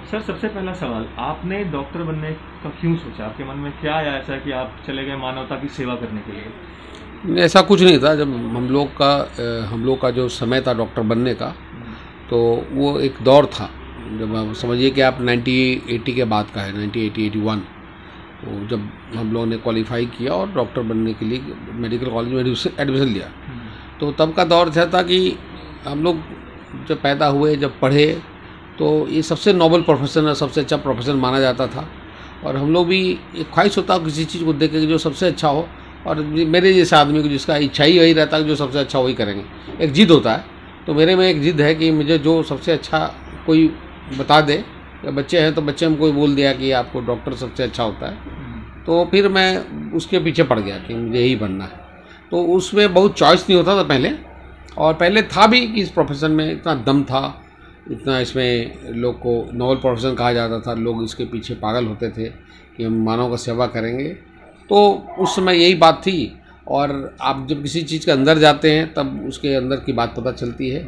Sir, सबसे पहला सवाल, आपने डॉक्टर बनने का क्यों सोचा? आपके मन में क्या आया ऐसा कि आप चले गए मानवता की सेवा करने के लिए? ऐसा कुछ नहीं था। जब हम लोग का जो समय था डॉक्टर बनने का, तो वो एक दौर था। जब आप समझिए कि आप 1980 के बाद का है, 1980-81। तो जब हम लोगों ने क्वालिफाई किया और डॉक्टर बनने के लिए मेडिकल कॉलेज में एडमिशन लिया, तो तब का दौर था कि हम लोग जब पैदा हुए, जब पढ़े, तो ये सबसे नोबल प्रोफेशन है, सबसे अच्छा प्रोफेशन माना जाता था। और हम लोग भी एक ख्वाहिश होता किसी चीज़ को देख के जो सबसे अच्छा हो, और मेरे जैसे आदमी को जिसका इच्छा ही वही रहता है कि जो सबसे अच्छा वही करेंगे, एक जिद होता है। तो मेरे में एक जिद है कि मुझे जो सबसे अच्छा कोई बता दे, या बच्चे हैं तो बच्चे में कोई बोल दिया कि आपको डॉक्टर सबसे अच्छा होता है, तो फिर मैं उसके पीछे पड़ गया कि मुझे यही बनना है। तो उसमें बहुत चॉइस नहीं होता था पहले, और पहले था भी कि इस प्रोफेशन में इतना दम था, इतना इसमें लोग को नोबल प्रोफेशन कहा जाता था, लोग इसके पीछे पागल होते थे कि हम मानव का सेवा करेंगे। तो उस समय यही बात थी। और आप जब किसी चीज़ के अंदर जाते हैं तब उसके अंदर की बात पता चलती है,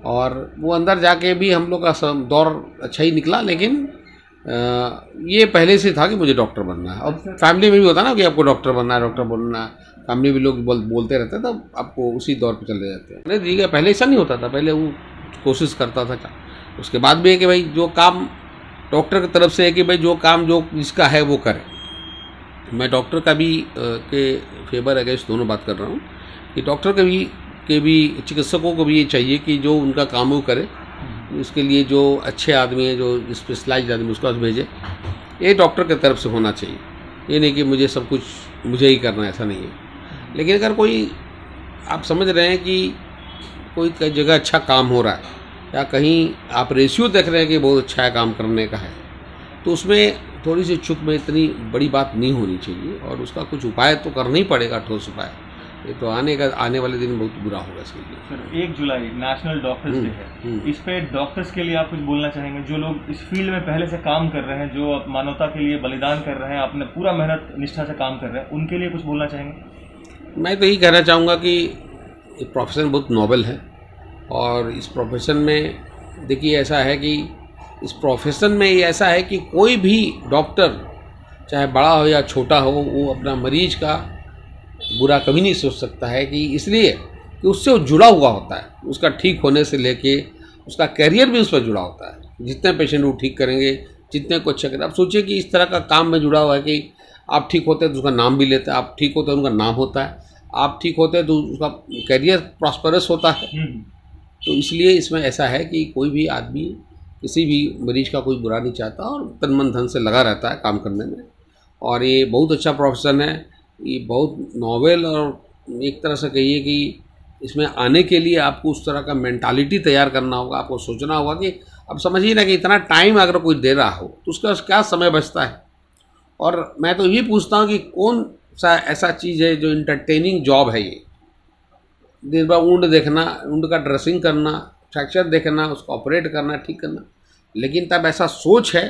और वो अंदर जाके भी हम लोग का दौर अच्छा ही निकला। लेकिन ये पहले से था कि मुझे डॉक्टर बनना है। और फैमिली में भी होता ना कि आपको डॉक्टर बनना है, डॉक्टर बनना है, फैमिली भी लोग बोलते रहते हैं, तब आपको उसी दौर पर चले जाते हैं। नहीं ठीक है, पहले ऐसा नहीं होता था, पहले वो कोशिश करता था। उसके बाद भी है कि भाई जो काम डॉक्टर की तरफ से है कि भाई जो काम जो जिसका है वो करे। मैं डॉक्टर का भी के फेवर अगेंस्ट दोनों बात कर रहा हूँ कि डॉक्टर के भी चिकित्सकों को भी ये चाहिए कि जो उनका काम वो करे, उसके लिए जो अच्छे आदमी हैं, जो स्पेशलाइज्ड आदमी, उसका भेजे। ये डॉक्टर की तरफ से होना चाहिए। ये नहीं कि मुझे सब कुछ मुझे ही करना है, ऐसा नहीं है। लेकिन अगर कोई आप समझ रहे हैं कि कोई जगह अच्छा काम हो रहा है, या कहीं आप रेशियो देख रहे हैं कि बहुत अच्छा है काम करने का है, तो उसमें थोड़ी सी चुप में इतनी बड़ी बात नहीं होनी चाहिए, और उसका कुछ उपाय तो करना ही पड़ेगा, ठोस उपाय। ये तो आने वाले दिन बहुत बुरा होगा इसके लिए। सर, 1 जुलाई नेशनल डॉक्टर्स डे है। इस पे डॉक्टर्स के लिए आप कुछ बोलना चाहेंगे? जो लोग इस फील्ड में पहले से काम कर रहे हैं, जो मानवता के लिए बलिदान कर रहे हैं, अपने पूरा मेहनत निष्ठा से काम कर रहे हैं, उनके लिए कुछ बोलना चाहेंगे? मैं तो यही कहना चाहूँगा कि ये प्रोफेशन बहुत नोबल है। और इस प्रोफेशन में देखिए ऐसा है कि इस प्रोफेशन में ये ऐसा है कि कोई भी डॉक्टर, चाहे बड़ा हो या छोटा हो, वो अपना मरीज का बुरा कभी नहीं सोच सकता है, कि इसलिए कि उससे वो जुड़ा हुआ होता है। उसका ठीक होने से लेके उसका कैरियर भी उस पर जुड़ा होता है। जितने पेशेंट वो ठीक करेंगे, जितने को अच्छा करें। आप सोचिए कि इस तरह का काम में जुड़ा हुआ है कि आप ठीक होते हैं तो उसका नाम भी लेते हैं, आप ठीक होते हैं उनका नाम होता है, आप ठीक होते हैं तो उसका कैरियर प्रॉस्परस होता है। तो इसलिए इसमें ऐसा है कि कोई भी आदमी किसी भी मरीज का कोई बुरा नहीं चाहता, और तन मन धन से लगा रहता है काम करने में। और ये बहुत अच्छा प्रोफेशन है, ये बहुत नोबल। और एक तरह से कहिए कि इसमें आने के लिए आपको उस तरह का मेंटालिटी तैयार करना होगा, आपको सोचना होगा कि अब समझिए ना कि इतना टाइम अगर कोई दे रहा हो तो उसका क्या समय बचता है। और मैं तो ये पूछता हूँ कि कौन सा ऐसा चीज़ है जो इंटरटेनिंग जॉब है। ये दिन भर ऊँट देखना, ऊँट का ड्रेसिंग करना, फ्रैक्चर देखना, उसको ऑपरेट करना, ठीक करना। लेकिन तब ऐसा सोच है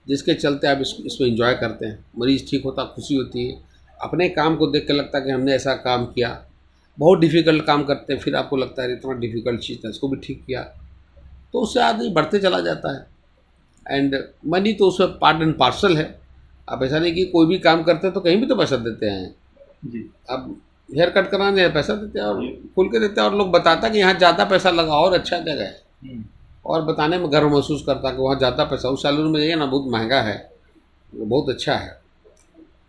जिसके चलते आप इसको एंजॉय करते हैं। मरीज़ ठीक होता, खुशी होती है, अपने काम को देख के लगता है कि हमने ऐसा काम किया। बहुत डिफ़िकल्ट काम करते हैं, फिर आपको लगता है इतना डिफ़िकल्ट चीज़ था, इसको भी ठीक किया, तो उससे आदमी बढ़ते चला जाता है। एंड मनी तो उसमें पार्ट एंड पार्सल है। अब ऐसा नहीं कि कोई भी काम करते हैं तो कहीं भी तो पैसा देते हैं जी। अब हेयर कट कराने पैसा देते हैं, और खुल के देते हैं, और लोग बताता कि यहाँ ज़्यादा पैसा लगा और अच्छा जगह है, और बताने में गर्व महसूस करता कि वहाँ ज़्यादा पैसा। उस सैलून में जाइए ना, बहुत महंगा है, वो बहुत अच्छा है।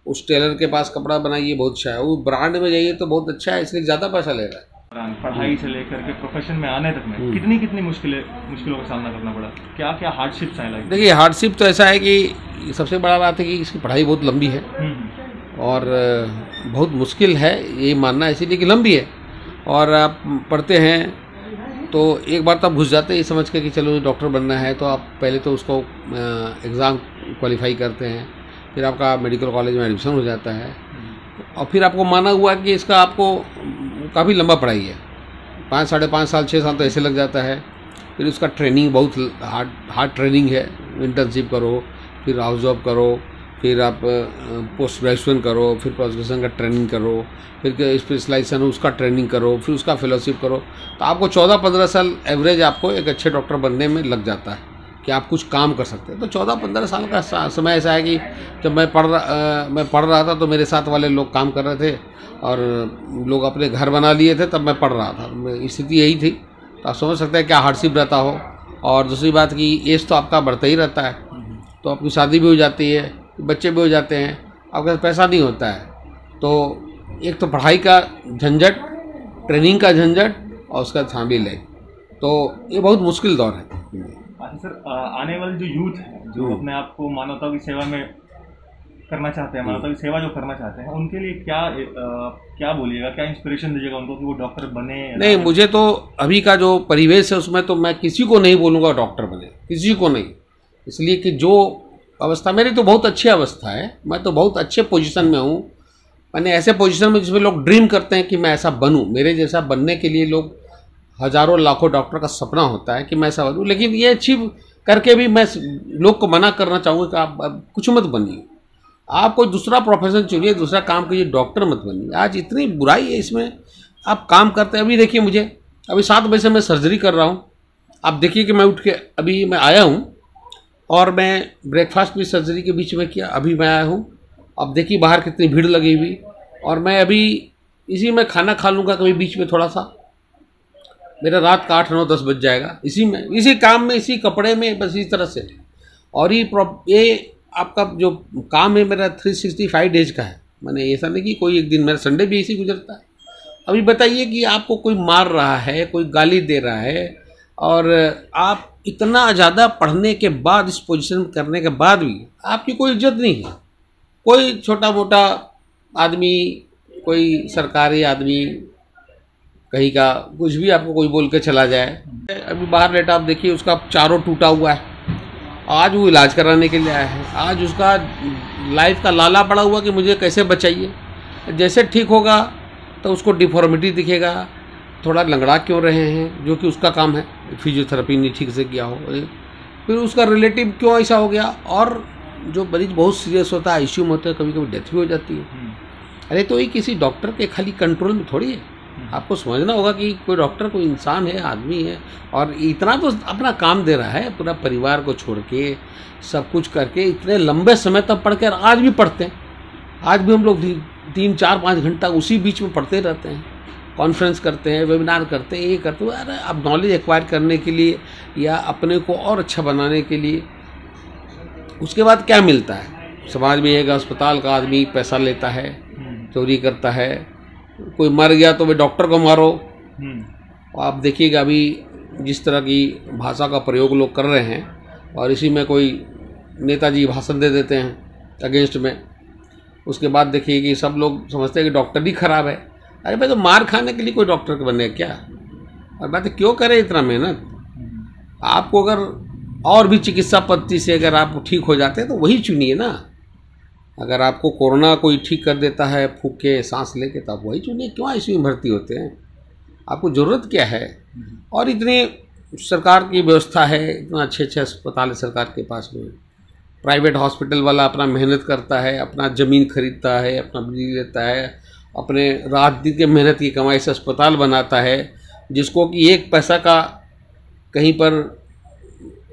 उस टेलर के पास कपड़ा बनाइए, बहुत अच्छा है। वो ब्रांड में जाइए तो बहुत अच्छा है, इसलिए ज़्यादा पैसा ले रहा है। पढ़ाई से लेकर के प्रोफेशन में आने तक में कितनी मुश्किलों का सामना करना पड़ा? क्या क्या हार्डशिप्स आए? लाइक देखिए, हार्डशिप तो ऐसा है कि सबसे बड़ा बात है कि इसकी पढ़ाई बहुत लंबी है, और बहुत मुश्किल है ये मानना, इसीलिए कि लंबी है। और आप पढ़ते हैं तो एक बार तो आप घुस जाते हैं ये समझ के कि चलो डॉक्टर बनना है, तो आप पहले तो उसको एग्ज़ाम क्वालिफाई करते हैं, फिर आपका मेडिकल कॉलेज में एडमिशन हो जाता है, और फिर आपको माना हुआ कि इसका आपको काफ़ी लंबा पढ़ाई है, 5 साढ़े 5 साल 6 साल तो ऐसे लग जाता है। फिर उसका ट्रेनिंग बहुत हार्ड ट्रेनिंग है। इंटर्नशिप करो, फिर हाउस जॉब करो, फिर आप पोस्ट ग्रेजुएशन करो, फिर पोस्ट ग्रेजुएशन का ट्रेनिंग करो, फिर स्पेशलाइजेशन उसका ट्रेनिंग करो, फिर उसका फेलोशिप करो। तो आपको 14-15 साल एवरेज आपको एक अच्छे डॉक्टर बनने में लग जाता है, कि आप कुछ काम कर सकते हैं। तो 14-15 साल का समय ऐसा है कि जब मैं पढ़ रहा था तो मेरे साथ वाले लोग काम कर रहे थे और लोग अपने घर बना लिए थे, तब मैं पढ़ रहा था। स्थिति यही थी। तो आप समझ सकते हैं क्या हार्डशिप रहता हो। और दूसरी बात कि एज तो आपका बढ़ता ही रहता है, तो आपकी शादी भी हो जाती है, बच्चे भी हो जाते हैं, आपके पास पैसा नहीं होता है। तो एक तो पढ़ाई का झंझट, ट्रेनिंग का झंझट और उसका शामिल है। तो ये बहुत मुश्किल दौर है। अच्छा सर, आने वाले जो यूथ है जो अपने आप को मानवता की सेवा में करना चाहते हैं, मानवता की सेवा जो करना चाहते हैं, उनके लिए क्या बोलिएगा, क्या इंस्पिरेशन दीजिएगा उनको कि वो डॉक्टर बने? नहीं, मुझे तो अभी का जो परिवेश है उसमें तो मैं किसी को नहीं बोलूँगा डॉक्टर बने, किसी को नहीं। इसलिए कि जो अवस्था मेरी तो बहुत अच्छी अवस्था है, मैं तो बहुत अच्छे पोजीशन में हूँ। मैंने ऐसे पोजीशन में जिसमें लोग ड्रीम करते हैं कि मैं ऐसा बनूँ। मेरे जैसा बनने के लिए लोग हज़ारों लाखों डॉक्टर का सपना होता है कि मैं ऐसा बनूँ, लेकिन ये अचीव करके भी मैं लोग को मना करना चाहूँगा कि आप कुछ मत बनिए, आप कोई दूसरा प्रोफेशन चुनिए, दूसरा काम कीजिए, डॉक्टर मत बनिए। आज इतनी बुराई है इसमें, आप काम करते हैं। अभी देखिए, मुझे अभी 7 बजे से मैं सर्जरी कर रहा हूँ। आप देखिए कि मैं उठ के अभी मैं आया हूँ और मैं ब्रेकफास्ट भी सर्जरी के बीच में किया, अभी मैं आया हूँ। अब देखिए बाहर कितनी भीड़ लगी हुई, और मैं अभी इसी में खाना खा लूँगा कभी बीच में थोड़ा सा, मेरा रात का 8-9-10 बज जाएगा इसी में, इसी काम में, इसी कपड़े में, बस इस तरह से। और ये आपका जो काम है मेरा 365 डेज का है। मैंने ऐसा नहीं कि कोई एक दिन, मेरा संडे भी इसी गुजरता है। अभी बताइए कि आपको कोई मार रहा है, कोई गाली दे रहा है, और आप इतना ज़्यादा पढ़ने के बाद, इस पोजीशन में करने के बाद भी आपकी कोई इज्जत नहीं है। कोई छोटा मोटा आदमी, कोई सरकारी आदमी, कहीं का कुछ भी आपको कोई बोल के चला जाए। अभी बाहर लेटा, आप देखिए उसका चारों टूटा हुआ है, आज वो इलाज कराने के लिए आया है। आज उसका लाइफ का लाला पड़ा हुआ कि मुझे कैसे बचाइए। जैसे ठीक होगा तो उसको डिफॉर्मिटी दिखेगा, थोड़ा लंगड़ा क्यों रहे हैं, जो कि उसका काम है, फिजियोथेरेपी नहीं ठीक से किया हो, फिर उसका रिलेटिव क्यों ऐसा हो गया। और जो मरीज बहुत सीरियस होता है, आईसीयू में होता है, कभी कभी डेथ भी हो जाती है। अरे तो ये किसी डॉक्टर के खाली कंट्रोल में थोड़ी है। आपको समझना होगा कि कोई डॉक्टर कोई इंसान है, आदमी है, और इतना तो अपना काम दे रहा है, पूरा परिवार को छोड़ के, सब कुछ करके, इतने लंबे समय तक पढ़ कर आज भी पढ़ते हैं। आज भी हम लोग 3-4-5 घंटा उसी बीच में पढ़ते रहते हैं, कॉन्फ्रेंस करते हैं, वेबिनार करते हैं, ये करते हैं। अरे अब नॉलेज एक्वायर करने के लिए या अपने को और अच्छा बनाने के लिए, उसके बाद क्या मिलता है समाज में? एक अस्पताल का आदमी पैसा लेता है, चोरी करता है, कोई मर गया तो वे डॉक्टर को मारो। आप देखिएगा अभी जिस तरह की भाषा का प्रयोग लोग कर रहे हैं, और इसी में कोई नेताजी भाषण दे देते हैं अगेंस्ट में, उसके बाद देखिए कि सब लोग समझते हैं कि डॉक्टर ही खराब है। अरे भाई, तो मार खाने के लिए कोई डॉक्टर बने क्या? और बात क्यों करे इतना मेहनत? आपको अगर और भी चिकित्सा पद्धति से अगर आप ठीक हो जाते हैं तो वही चुनिए ना। अगर आपको कोरोना कोई ठीक कर देता है फूंक के, सांस लेके, तो आप वही चुनिए। क्यों आईसीयू में भर्ती होते हैं? आपको ज़रूरत क्या है? और इतनी सरकार की व्यवस्था है, इतना अच्छे अस्पताल है सरकार के पास में। प्राइवेट हॉस्पिटल वाला अपना मेहनत करता है, अपना ज़मीन खरीदता है, अपना बिजली लेता है, अपने रात दिन के मेहनत की कमाई से अस्पताल बनाता है, जिसको कि 1 पैसा का कहीं पर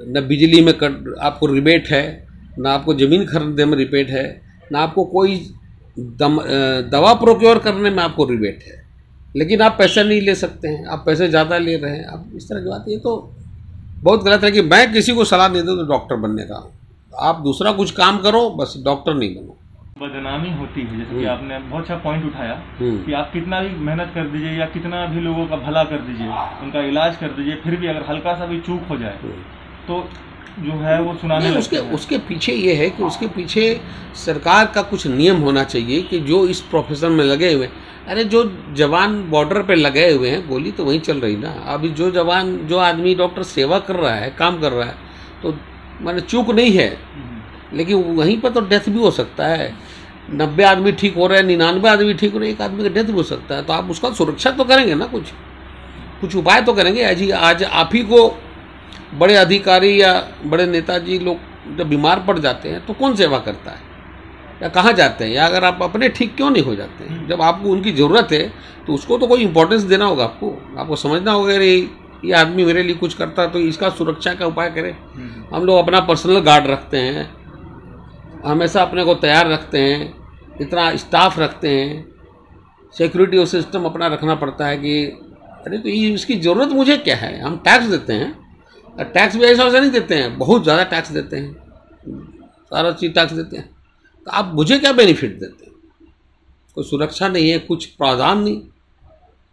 न बिजली में आपको रिबेट है, ना आपको ज़मीन खरीदने में रिबेट है, ना आपको कोई दवा प्रोक्योर करने में आपको रिबेट है, लेकिन आप पैसा नहीं ले सकते हैं, आप पैसे ज़्यादा ले रहे हैं। आप इस तरह की बात, ये तो बहुत गलत है। कि मैं किसी को सलाह नहीं दूँ तो डॉक्टर बनने का, आप दूसरा कुछ काम करो, बस डॉक्टर नहीं बनो। बदनामी होती है, जैसे कि आपने बहुत अच्छा पॉइंट उठाया कि आप कितना भी मेहनत कर दीजिए या कितना भी लोगों का भला कर दीजिए, उनका इलाज कर दीजिए, फिर भी अगर हल्का सा भी चूक हो जाए तो जो है वो सुनाने लगते हैं। उसके पीछे ये है कि उसके पीछे सरकार का कुछ नियम होना चाहिए कि जो इस प्रोफेशन में लगे हुए, अरे जो जवान बॉर्डर पे लगे हुए हैं, गोली तो वहीं चल रही ना। अभी जो आदमी डॉक्टर सेवा कर रहा है, काम कर रहा है, तो माने चूक नहीं है, लेकिन वहीं पर तो डेथ भी हो सकता है। 90 आदमी ठीक हो रहे हैं, 99 आदमी ठीक हो रहे हैं, 1 आदमी का डेथ भी हो सकता है। तो आप उसका सुरक्षा तो करेंगे ना, कुछ उपाय तो करेंगे। आज आप ही को बड़े अधिकारी या बड़े नेताजी लोग जब बीमार पड़ जाते हैं तो कौन सेवा करता है, या कहाँ जाते हैं, या अगर आप अपने ठीक क्यों नहीं हो जाते हैं? जब आपको उनकी ज़रूरत है तो उसको तो कोई इम्पोर्टेंस देना होगा। आपको समझना होगा कि ये आदमी मेरे लिए कुछ करता तो इसका सुरक्षा का उपाय करें। हम लोग अपना पर्सनल गार्ड रखते हैं, हमेशा अपने को तैयार रखते हैं, इतना स्टाफ रखते हैं, सिक्योरिटी सिस्टम अपना रखना पड़ता है कि अरे तो ये इसकी ज़रूरत मुझे क्या है। हम टैक्स देते हैं, टैक्स भी ऐसा नहीं देते हैं, बहुत ज़्यादा टैक्स देते हैं, सारा चीज़ टैक्स देते हैं, तो आप मुझे क्या बेनिफिट देते हैं? कोई सुरक्षा नहीं है, कुछ प्रावधान नहीं।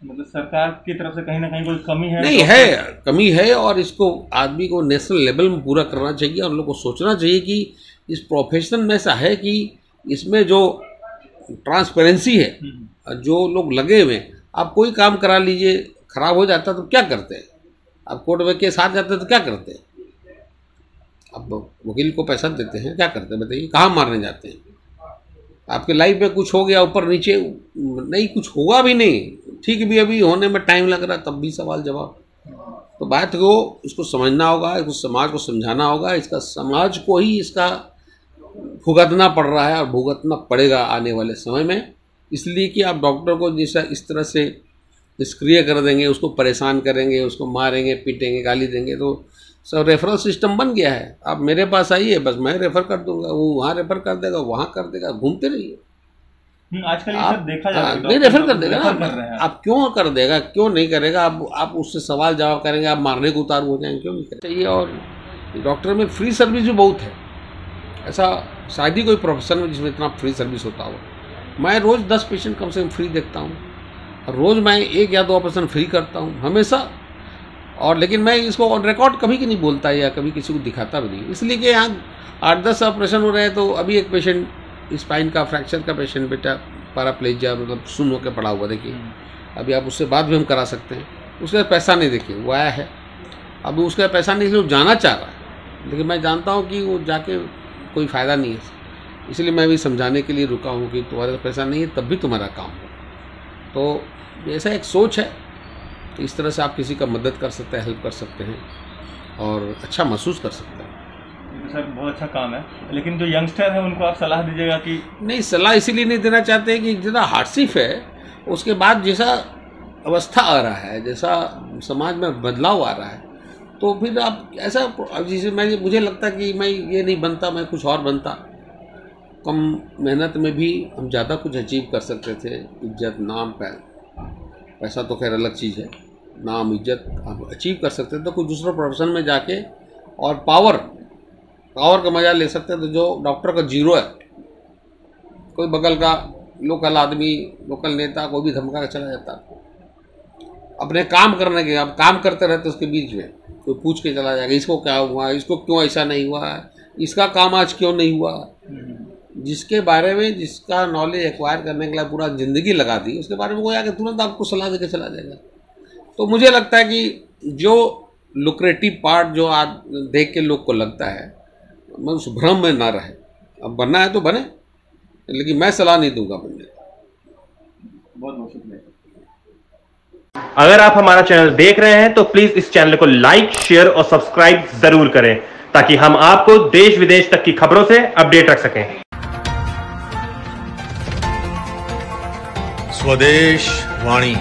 मतलब सरकार की तरफ से कहीं ना कहीं कोई कमी है? नहीं है, कमी है, और इसको आदमी को नेशनल लेवल में पूरा करना चाहिए। और लोग को सोचना चाहिए कि इस प्रोफेशन में ऐसा है कि इसमें जो ट्रांसपेरेंसी है, जो लोग लगे हुए हैं, आप कोई काम करा लीजिए, खराब हो जाता तो क्या करते हैं? आप कोर्ट में केस हार जाते तो क्या करते हैं? आप वकील को पैसा देते हैं, क्या करते हैं बताइए? कहाँ मारने जाते हैं? आपके लाइफ में कुछ हो गया ऊपर नीचे, नहीं कुछ होगा भी नहीं, ठीक भी अभी होने में टाइम लग रहा है, तब भी सवाल जवाब। तो बात को इसको समझना होगा, इसको समाज को समझाना होगा, इसका समाज को ही इसका भुगतना पड़ रहा है और भुगतना पड़ेगा आने वाले समय में। इसलिए कि आप डॉक्टर को जैसा इस तरह से निष्क्रिय कर देंगे, उसको परेशान करेंगे, उसको मारेंगे, पीटेंगे, गाली देंगे, तो सब रेफरल सिस्टम बन गया है। आप मेरे पास आइए, बस मैं रेफर कर दूंगा, वो वहाँ रेफर कर देगा, वहाँ कर देगा, घूमते रहिए। आजकल ये सब देखा जाता है, नहीं रेफर कर देगा ना, आप क्यों कर देगा, क्यों नहीं करेगा? आप उससे सवाल जवाब करेंगे, आप मारने को उतारू हो जाएंगे, क्यों नहीं करेंगे? और डॉक्टर में फ्री सर्विस भी बहुत है, ऐसा शायद ही कोई प्रोफेशन में जिसमें इतना फ्री सर्विस होता हो। मैं रोज़ 10 पेशेंट कम से कम फ्री देखता हूँ, और रोज़ मैं 1 या 2 ऑपरेशन फ्री करता हूँ हमेशा। और लेकिन मैं इसको ऑन रिकॉर्ड कभी की नहीं बोलता या कभी किसी को दिखाता भी नहीं, इसलिए कि यहाँ 8-10 ऑपरेशन हो रहे हैं। तो अभी एक पेशेंट स्पाइन का फ्रैक्चर का पेशेंट बेटा पैराप्लेजिया मतलब सुन होकर पड़ा हुआ, देखिए अभी आप उससे बात भी हम करा सकते हैं। उसका पैसा नहीं, देखिए वो आया है, अभी उसका पैसा नहीं, इसलिए वो जाना चाह रहा है, लेकिन मैं जानता हूँ कि वो जाके कोई फ़ायदा नहीं है, इसलिए मैं भी समझाने के लिए रुका हूँ कि तुम्हारे पास पैसा नहीं है तब भी तुम्हारा काम हो। तो ऐसा एक सोच है, तो इस तरह से आप किसी का मदद कर सकते हैं, हेल्प कर सकते हैं और अच्छा महसूस कर सकते हैं। सर बहुत अच्छा काम है, लेकिन जो यंगस्टर है उनको आप सलाह दीजिएगा कि? नहीं, सलाह इसीलिए नहीं देना चाहते कि जितना हार्डशिप है उसके बाद जैसा अवस्था आ रहा है, जैसा समाज में बदलाव आ रहा है, तो फिर आप ऐसा जैसे मुझे लगता कि मैं ये नहीं बनता, मैं कुछ और बनता। कम मेहनत में भी हम ज़्यादा कुछ अचीव कर सकते थे। इज्जत, नाम, पैसा तो खैर अलग चीज़ है, नाम इज्जत आप अचीव कर सकते थे तो कुछ दूसरे प्रोफेशन में जाके, और पावर का मजा ले सकते हैं। तो जो डॉक्टर का जीरो है, कोई बगल का लोकल आदमी, लोकल नेता कोई भी धमका के चला जाता, अपने काम करने के, आप काम करते रहते उसके बीच में कोई पूछ के चला जाएगा, इसको क्या हुआ, इसको क्यों ऐसा नहीं हुआ, इसका काम आज क्यों नहीं हुआ। जिसके बारे में, जिसका नॉलेज एक्वायर करने के लिए पूरा ज़िंदगी लगा दी, उसके बारे में कोई आके तुरंत आपको सलाह देके चला जाएगा। तो मुझे लगता है कि जो लुक्रेटिव पार्ट जो आज देख के लोग को लगता है, मैं उस भ्रम में ना रहे। अब बनना है तो बने, लेकिन मैं सलाह नहीं दूंगा बनने। बहुत बहुत शुक्रिया। अगर आप हमारा चैनल देख रहे हैं तो प्लीज इस चैनल को लाइक, शेयर और सब्सक्राइब जरूर करें, ताकि हम आपको देश विदेश तक की खबरों से अपडेट रख सकें। स्वदेश वाणी।